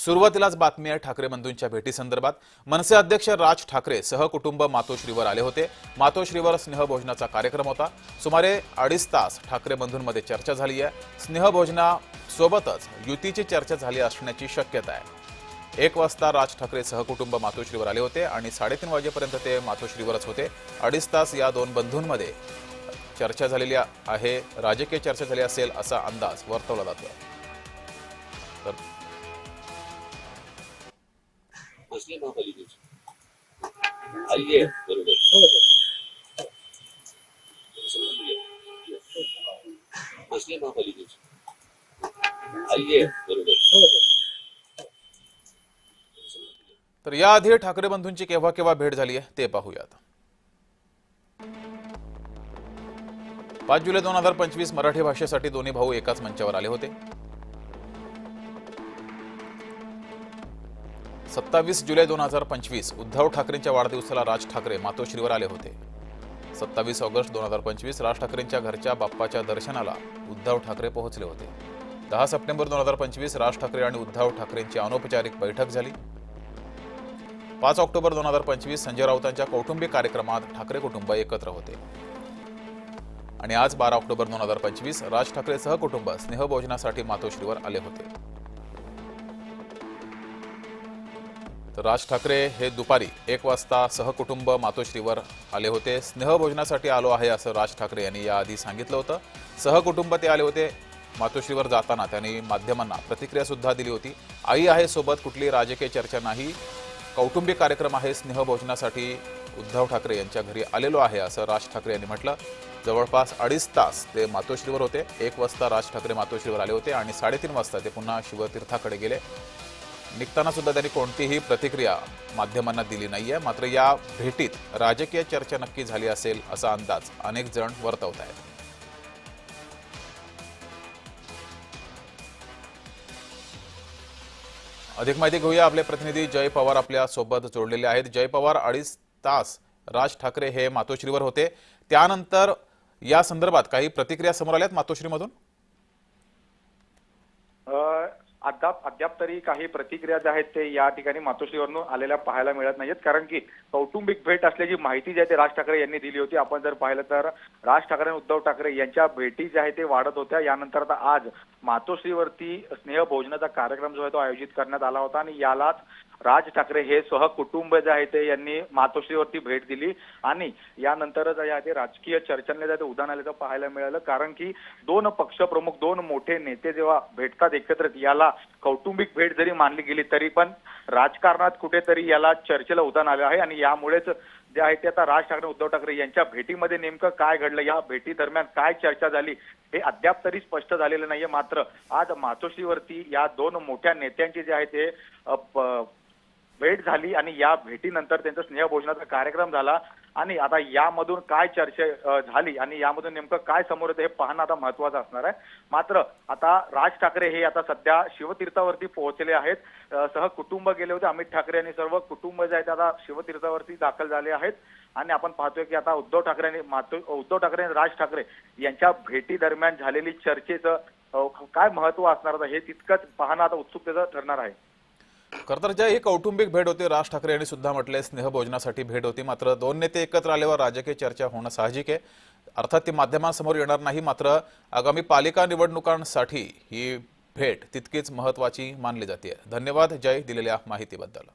सुरुवातीलाच बातमी आहे ठाकरे बंधूंच्या भेटीसंदर्भात। मनसे अध्यक्ष राज ठाकरे सहकुटुंब मातोश्रीवर आले होते। मातोश्रीवर स्नेहभोजनाचा कार्यक्रम होता। सुमारे 2.5 तास ठाकरे बंधूंमध्ये चर्चा झाली आहे। स्नेहभोजनासोबतच युतीची चर्चा झाली असण्याची शक्यता आहे। 1 वाजता राज ठाकरे सहकुटुंब मातोश्रीवर आले होते आणि 3:30 वाजेपर्यंत ते मातोश्रीवरच होते। 2.5 तास या दोन बंधूंमध्ये चर्चा झालेली आहे। राजकीय चर्चा झाली असेल असा अंदाज वर्तवला जातोय। मुस्लिम महापालिकेची आली आहे बरोबर मुस्लिम महापालिकेची आली आहे बरोबर। तर याआधी ठाकरे बंधूंची केव्हा केव्हा भेट झाली आहे ते पाहूयात। 5 जुलै 2025 मराठी भाषेसाठी दोन्ही भाऊ एकाच मंचावर आले होते। 27 जुलै 2025 उद्धव ठाकरेंच्या वाढदिवसाला राज ठाकरे मातोश्रीवर आले होते। 27 ऑगस्ट 2025 राज ठाकरेंच्या घरच्या बाप्पाच्या दर्शनाला उद्धव ठाकरे पोहोचले होते। 10 सप्टेंबर 2025 राज ठाकरे आणि उद्धव ठाकरेंची अनौपचारिक बैठक झाली। 5 ऑक्टोबर 2025 संजय राऊतांच्या कौटुंबिक कार्यक्रमात ठाकरे कुटुंब एकत्र होते। आणि आज 12 ऑक्टोबर 2025 राज ठाकरे सहकुटुंब स्नेहभोजनासाठी मातोश्रीवर आले होते। तर राज ठाकरे हे दुपारी 1 वाजता सहकुटुंब मातोश्रीवर आले होते। स्नेहभोजनासाठी आलो आहे असं राज ठाकरे यांनी याआधी सांगितलं होतं। सहकुटुंब ते आले होते। मातोश्रीवर जाताना त्यांनी माध्यमांना प्रतिक्रिया सुद्धा दिली होती। आई आहे सोबत, कुठली राजकीय चर्चा नाही, कौटुंबिक कार्यक्रम आहे, स्नेहभोजनासाठी उद्धव ठाकरे यांच्या घरी आलेलो आहे असं राज ठाकरे यांनी म्हटलं। जवळपास 2.5 तास ते मातोश्रीवर होते। 1 वाजता राज ठाकरे मातोश्रीवर आले होते आणि 3:30 वाजता ते पुन्हा शिवतीर्थाकडे गेले। निघताना सुद्धा त्यांनी कोणतीही प्रतिक्रिया माध्यमांना दिली नाहीये। मात्र या भेटीत राजकीय चर्चा नक्की झाली असेल असा अंदाज अनेक जण वर्तवत आहेत। अधिक माहिती घेऊया, आपले प्रतिनिधी जय पवार आपल्या सोबत जोडलेले आहेत। जय पवार, 2.5 तास राज ठाकरे हे मातोश्रीवर होते, त्यानंतर या संदर्भात काही प्रतिक्रिया समोर आल्यात मातोश्रीमधून? अद्याप तरी काही प्रतिक्रिया ज्या आहेत ते या ठिकाणी मातोश्रीवरून आलेल्या पाहायला मिळत नाहीत, कारण की कौटुंबिक भेट असल्याची माहिती जी आहे ते राज ठाकरे यांनी दिली होती। आपण जर पाहिलं तर राज ठाकरे आणि उद्धव ठाकरे यांच्या भेटी ज्या आहेत ते वाढत होत्या। यानंतर आता आज मातोश्रीवरती स्नेहभोजनाचा कार्यक्रम जो आहे तो आयोजित करण्यात आला होता आणि यालाच राज ठाकरे हे सहकुटुंब जे आहे ते यांनी मातोश्रीवरती भेट दिली आणि यानंतर जे आहे ते राजकीय चर्चांना जे उधाण आल्याचं पाहायला मिळालं, कारण की दोन पक्षप्रमुख, दोन मोठे नेते जेव्हा भेटतात एकत्रित, याला कौटुंबिक भेट जरी मानली गेली तरी पण राजकारणात कुठेतरी याला चर्चेला उधाण आलं आहे। आणि यामुळेच जे आहे ते आता राज ठाकरे उद्धव ठाकरे यांच्या भेटीमध्ये नेमकं काय घडलं, या भेटी दरम्यान काय चर्चा झाली हे अद्याप तरी स्पष्ट झालेलं नाहीये। मात्र आज मातोश्रीवरती या दोन मोठ्या नेत्यांची जे आहे ते भेट झाली आणि या भेटीनंतर त्यांचा स्नेहभोजनाचा कार्यक्रम झाला आणि आता यामधून काय चर्चा झाली आणि यामधून नेमकं काय समोर येतं हे पाहणं आता महत्त्वाचं असणार आहे। मात्र आता राज ठाकरे हे आता सध्या शिवतीर्थावरती पोहोचले आहेत। सहकुटुंब गेले होते, अमित ठाकरे आणि सर्व कुटुंब जे आहेत आता शिवतीर्थावरती दाखल झाले आहेत आणि आपण पाहतोय की आता उद्धव ठाकरे आणि राज ठाकरे यांच्या भेटी दरम्यान झालेली चर्चेचं काय महत्त्व असणार आहे हे तितकंच पाहणं आता उत्सुकतेचं ठरणार आहे। खरं तर ही कौटुंबिक भेट होती, राज ठाकरे यांनी सुद्धा म्हटले स्नेहभोजनासाठी भेट होती। मात्र दोन नेते एकत्र आल्यावर राजकीय चर्चा होणं साहजिक आहे, अर्थात ती माध्यमांसमोर येणार नाही। मात्र आगामी पालिका निवडणुकांसाठी ही भेट तितकीच महत्त्वाची मानली जाते। धन्यवाद जय, दिलेल्या माहितीबद्दल।